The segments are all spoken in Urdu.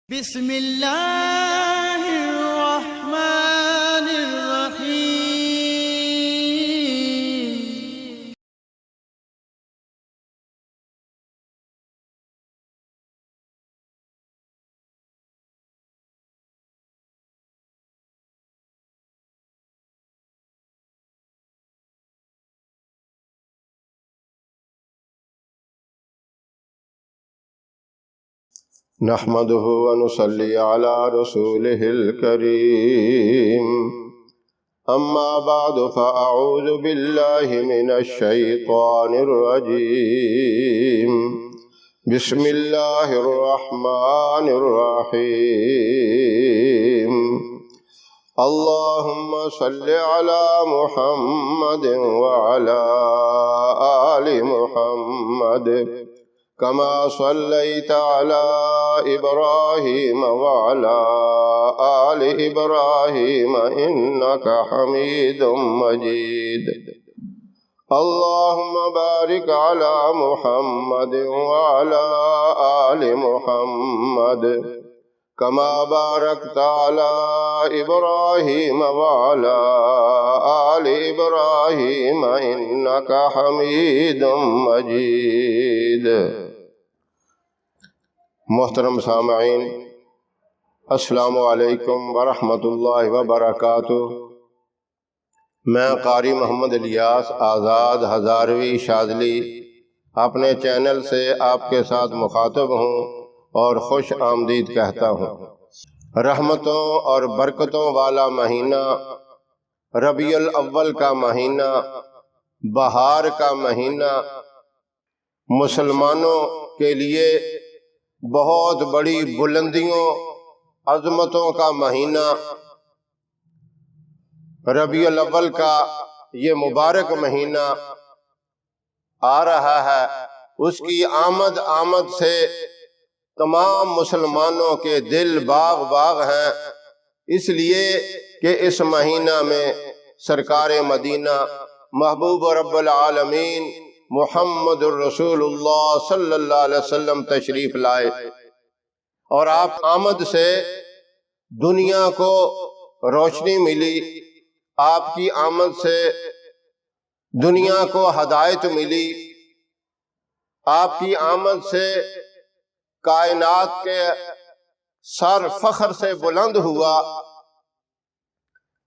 بسم اللہ الرحمن الرحیم۔ نحمده ونصلي على رسوله الكريم، أما بعد فأعوذ بالله من الشيطان الرجيم. بسم الله الرحمن الرحيم. اللهم صل على محمد وعلى آل محمد كما صليت على إبراهيم وعلى آل إبراهيم إنك حميد مجيد. اللهم بارك على محمد وعلى آل محمد كما باركت على إبراهيم وعلى آل إبراهيم إنك حميد مجيد. محترم سامعین، السلام علیکم ورحمۃ اللہ وبرکاتہ۔ میں قاری محمد الیاس آزاد ہزاروی شاذلی اپنے چینل سے آپ کے ساتھ مخاطب ہوں اور خوش آمدید کہتا ہوں۔ رحمتوں اور برکتوں والا مہینہ، ربیع الاول کا مہینہ، بہار کا مہینہ، مسلمانوں کے لیے بہت بڑی بلندیوں عظمتوں کا مہینہ، ربیع الاول کا یہ مبارک مہینہ آ رہا ہے۔ اس کی آمد سے تمام مسلمانوں کے دل باغ باغ ہیں، اس لیے کہ اس مہینہ میں سرکار مدینہ محبوب رب العالمین محمد الرسول اللہ صلی اللہ علیہ وسلم تشریف لائے، اور آپ آمد سے دنیا کو روشنی ملی، آپ کی آمد سے دنیا کو ہدایت ملی، آپ کی آمد سے کائنات کے سر فخر سے بلند ہوا۔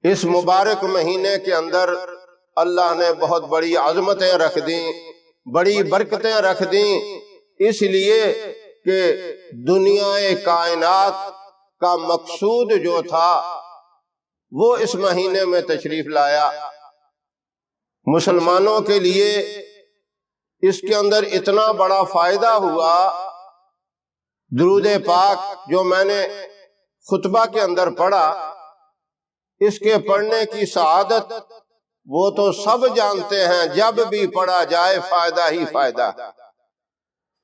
اس مبارک مہینے کے اندر اللہ نے بہت بڑی عظمتیں رکھ دیں، بڑی برکتیں رکھ دیں، اس لیے کہ دنیا کائنات کا مقصود جو تھا وہ اس مہینے میں تشریف لایا۔ مسلمانوں کے لیے اس کے اندر اتنا بڑا فائدہ ہوا۔ درود پاک جو میں نے خطبہ کے اندر پڑھا، اس کے پڑھنے کی سعادت وہ تو سب جانتے ہیں، جب بھی پڑھا جائے فائدہ ہی فائدہ۔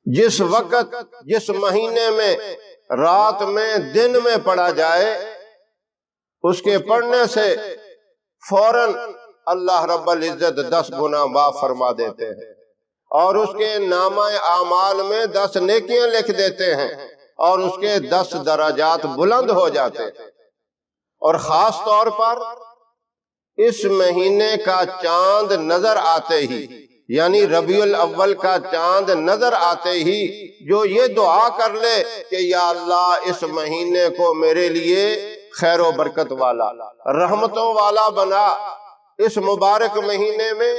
جس وقت جس مہینے میں رات میں دن میں پڑھا جائے، اس کے پڑھنے سے فوراً اللہ رب العزت 10 گنا معاف فرما دیتے ہیں، اور اس کے نامہ اعمال میں 10 نیکیاں لکھ دیتے ہیں، اور اس کے 10 درجات بلند ہو جاتے ہیں۔ اور خاص طور پر اس مہینے کا چاند نظر آتے ہی، یعنی ربیع الاول کا چاند نظر آتے ہی جو یہ دعا کر لے کہ یا اللہ اس مہینے کو میرے لیے خیر و برکت والا، رحمتوں والا بنا، اس مبارک مہینے میں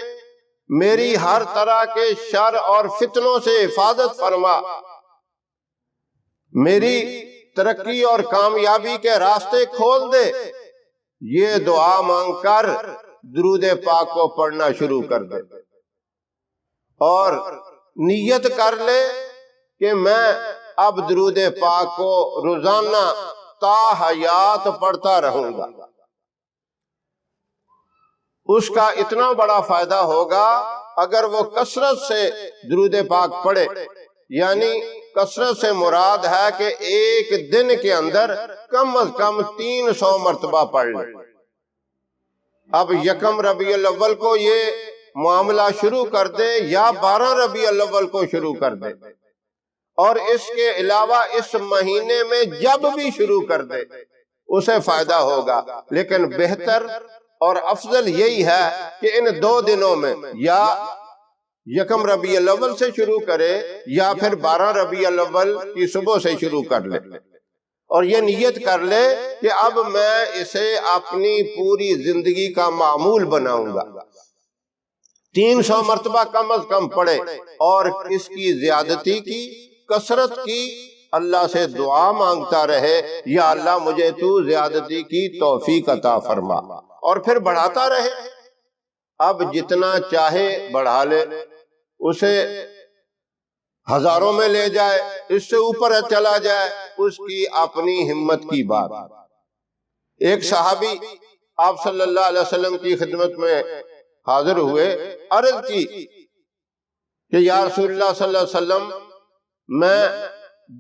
میری ہر طرح کے شر اور فتنوں سے حفاظت فرما، میری ترقی اور کامیابی کے راستے کھول دے، یہ دعا مانگ کر درود پاک کو پڑھنا شروع کر دے، اور نیت کر لے کہ میں اب درود پاک کو روزانہ تا حیات پڑھتا رہوں گا۔ اس کا اتنا بڑا فائدہ ہوگا اگر وہ کثرت سے درود پاک پڑھے، یعنی کثرت سے مراد ہے کہ ایک دن کے اندر کم از کم 300 مرتبہ پڑھ لے۔ اب یکم ربیع الاول کو یہ معاملہ شروع کر دے یا 12 ربیع الاول کو شروع کر دے، اور اس کے علاوہ اس مہینے میں جب بھی شروع کر دے اسے فائدہ ہوگا، لیکن بہتر اور افضل یہی ہے کہ ان 2 دنوں میں یا یکم ربیع الاول سے شروع کرے یا پھر 12 ربیع الاول کی صبح سے شروع کر لے، اور یہ نیت کر لے کہ اب میں اسے اپنی پوری زندگی کا معمول بناؤں گا، 300 مرتبہ کم از کم پڑھے، اور اس کی زیادتی کی، کثرت کی اللہ سے دعا مانگتا رہے، یا اللہ مجھے تو زیادتی کی توفیق عطا فرما، اور پھر بڑھاتا رہے۔ اب جتنا چاہے بڑھا لے، اسے ہزاروں میں لے جائے، اس سے اوپر چلا جائے، اس کی اپنی ہمت کی بات۔ ایک صحابی آپ صلی اللہ علیہ وسلم کی خدمت میں حاضر ہوئے، عرض کی کہ یا رسول اللہ صلی اللہ علیہ وسلم، میں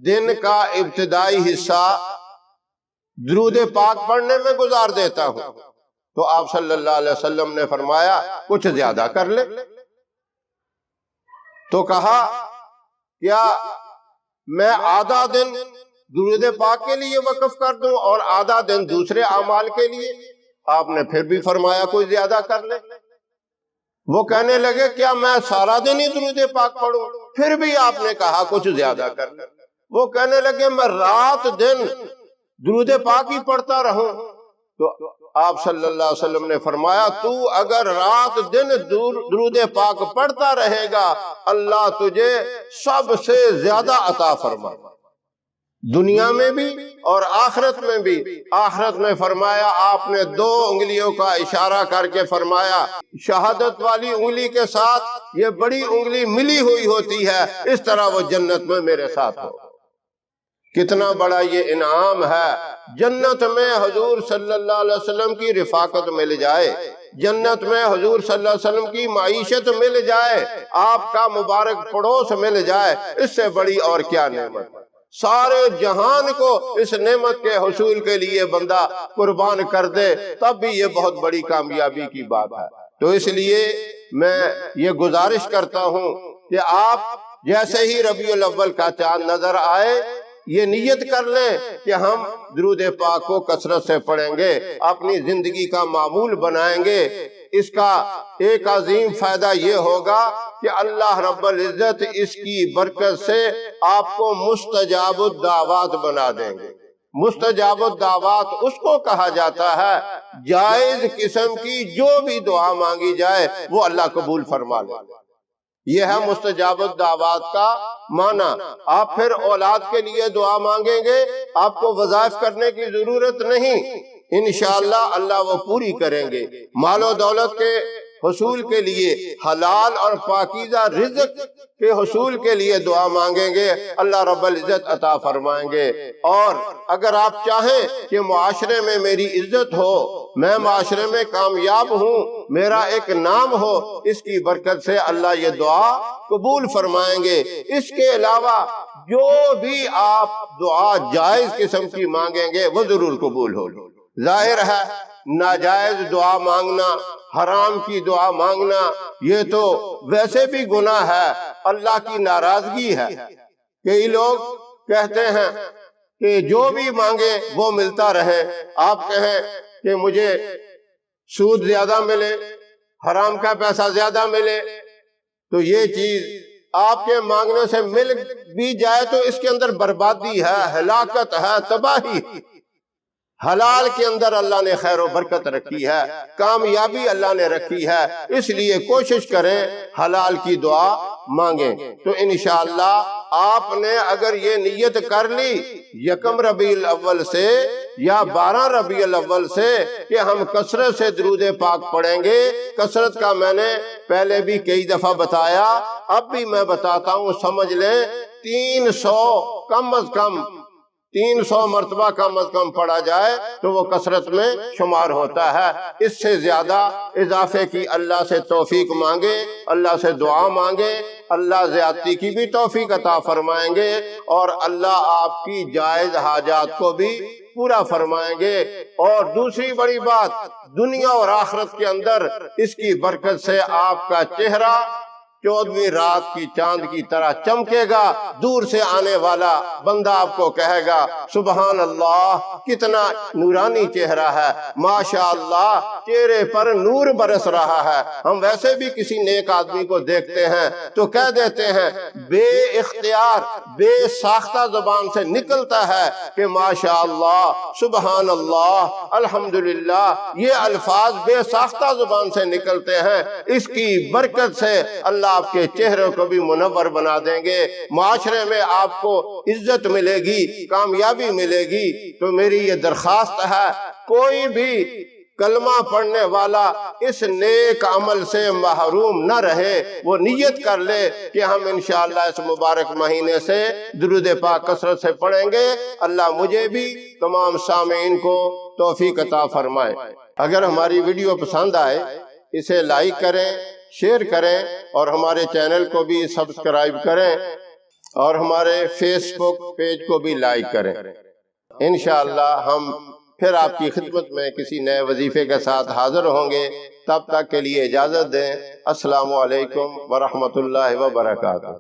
دن کا ابتدائی حصہ درود پاک پڑھنے میں گزار دیتا ہوں، تو آپ صلی اللہ علیہ وسلم نے فرمایا کچھ زیادہ کر لے۔ تو کہا کیا میں آدھا دن درود پاک کے لیے وقف کر دوں اور آدھا دن دوسرے اعمال کے لیے؟ آپ نے پھر بھی فرمایا کوئی زیادہ کر لے۔ وہ کہنے لگے کیا میں سارا دن ہی درود پاک پڑھوں؟ پھر بھی آپ نے کہا کچھ زیادہ کر لے۔ وہ کہنے لگے میں رات دن درود پاک ہی پڑھتا رہوں؟ تو آپ صلی اللہ علیہ وسلم نے فرمایا تو اگر رات دن درود پاک پڑھتا رہے گا، اللہ تجھے سب سے زیادہ عطا فرمائے، دنیا میں بھی اور آخرت میں بھی۔ آخرت میں فرمایا آپ نے 2 انگلیوں کا اشارہ کر کے فرمایا شہادت والی انگلی کے ساتھ یہ بڑی انگلی ملی ہوئی ہوتی ہے، اس طرح وہ جنت میں میرے ساتھ ہو۔ کتنا بڑا یہ انعام ہے، جنت میں حضور صلی اللہ علیہ وسلم کی رفاقت مل جائے، جنت میں حضور صلی اللہ علیہ وسلم کی معیشت مل جائے، آپ کا مبارک پڑوس مل جائے، اس سے بڑی اور کیا نعمت۔ سارے جہان کو اس نعمت کے حصول کے لیے بندہ قربان کر دے تب بھی یہ بہت بڑی کامیابی کی بات ہے۔ تو اس لیے میں یہ گزارش کرتا ہوں کہ آپ جیسے ہی ربیع الاول کا چاند نظر آئے یہ نیت کر لیں کہ ہم درود پاک کو کثرت سے پڑھیں گے، اپنی زندگی کا معمول بنائیں گے۔ اس کا ایک عظیم فائدہ یہ ہوگا کہ اللہ رب العزت اس کی برکت سے آپ کو مستجاب الدعوات بنا دیں گے۔ مستجاب الدعوات اس کو کہا جاتا ہے جائز قسم کی جو بھی دعا مانگی جائے وہ اللہ قبول فرما لے، یہ ہے مستجاب الدعوات کا معنی۔ آپ پھر اولاد کے لیے دعا مانگیں گے، آپ کو وظائف کرنے کی ضرورت نہیں، انشاءاللہ اللہ وہ پوری کریں گے۔ مال و دولت کے حصول کے لیے، حلال اور پاکیزہ رزق کے حصول کے لیے دعا مانگیں گے، اللہ رب العزت عطا فرمائیں گے۔ اور اگر آپ چاہیں کہ معاشرے میں میری عزت ہو، میں معاشرے میں کامیاب ہوں، میرا ایک نام ہو، اس کی برکت سے اللہ یہ دعا قبول فرمائیں گے۔ اس کے علاوہ جو بھی آپ دعا جائز قسم کی مانگیں گے وہ ضرور قبول ہوگی۔ ظاہر ہے ناجائز دعا مانگنا، حرام کی دعا مانگنا یہ تو ویسے بھی گناہ ہے، اللہ کی ناراضگی ہے۔ کئی لوگ کہتے ہیں کہ جو بھی مانگے وہ ملتا رہے، آپ کہیں کہ مجھے سود زیادہ ملے، حرام کا پیسہ زیادہ ملے، تو یہ چیز آپ کے مانگنے سے مل بھی جائے تو اس کے اندر بربادی ہے، ہلاکت ہے، تباہی۔ حلال کے اندر اللہ نے خیر و برکت رکھی ہے، کامیابی اللہ نے رکھی ہے، اس لیے کوشش کریں حلال کی دعا مانگیں۔ تو انشاءاللہ آپ نے اگر یہ نیت کر لی یکم ربیع الاول سے یا 12 ربیع الاول سے کہ ہم کثرت سے درود پاک پڑھیں گے، کثرت کا میں نے پہلے بھی کئی دفعہ بتایا، اب بھی میں بتاتا ہوں، سمجھ لیں 300 کم از کم 300 مرتبہ کم از کم پڑھا جائے تو وہ کثرت میں شمار ہوتا ہے۔ اس سے زیادہ اضافے کی اللہ سے توفیق مانگے، اللہ سے دعا مانگے، اللہ زیادتی کی بھی توفیق عطا فرمائیں گے، اور اللہ آپ کی جائز حاجات کو بھی پورا فرمائیں گے۔ اور دوسری بڑی بات، دنیا اور آخرت کے اندر اس کی برکت سے آپ کا چہرہ 14ویں رات کی چاند کی طرح چمکے گا. دور سے آنے والا بندہ آپ کو کہے گا سبحان اللہ کتنا نورانی چہرہ ہے، ماشاء اللہ چہرے پر نور برس رہا ہے. ہم ویسے بھی کسی نیک آدمی کو دیکھتے ہیں تو کہہ دیتے ہیں، بے اختیار بے ساختہ زبان سے نکلتا ہے کہ ماشاء اللہ سبحان اللہ الحمدللہ. یہ الفاظ بے ساختہ زبان سے نکلتے ہیں. اس کی برکت سے اللہ آپ کے چہروں کو بھی منور بنا دیں گے، معاشرے میں آپ کو عزت ملے گی، کامیابی ملے گی. تو میری یہ درخواست ہے، کوئی بھی کلمہ پڑھنے والا اس نیک عمل سے محروم نہ رہے. وہ نیت کر لے کہ ہم انشاءاللہ اس مبارک مہینے سے درود پاک کثرت سے پڑھیں گے. اللہ مجھے بھی تمام سامعین کو توفیق عطا فرمائے. اگر ہماری ویڈیو پسند آئے اسے لائک کریں، شیئر کریں اور ہمارے چینل کو بھی سبسکرائب کریں اور ہمارے فیس بک پیج کو بھی لائک کریں. انشاءاللہ ہم پھر آپ کی خدمت میں کسی نئے وظیفے کے ساتھ حاضر ہوں گے. تب تک کے لیے اجازت دیں. السلام علیکم ورحمۃ اللہ وبرکاتہ.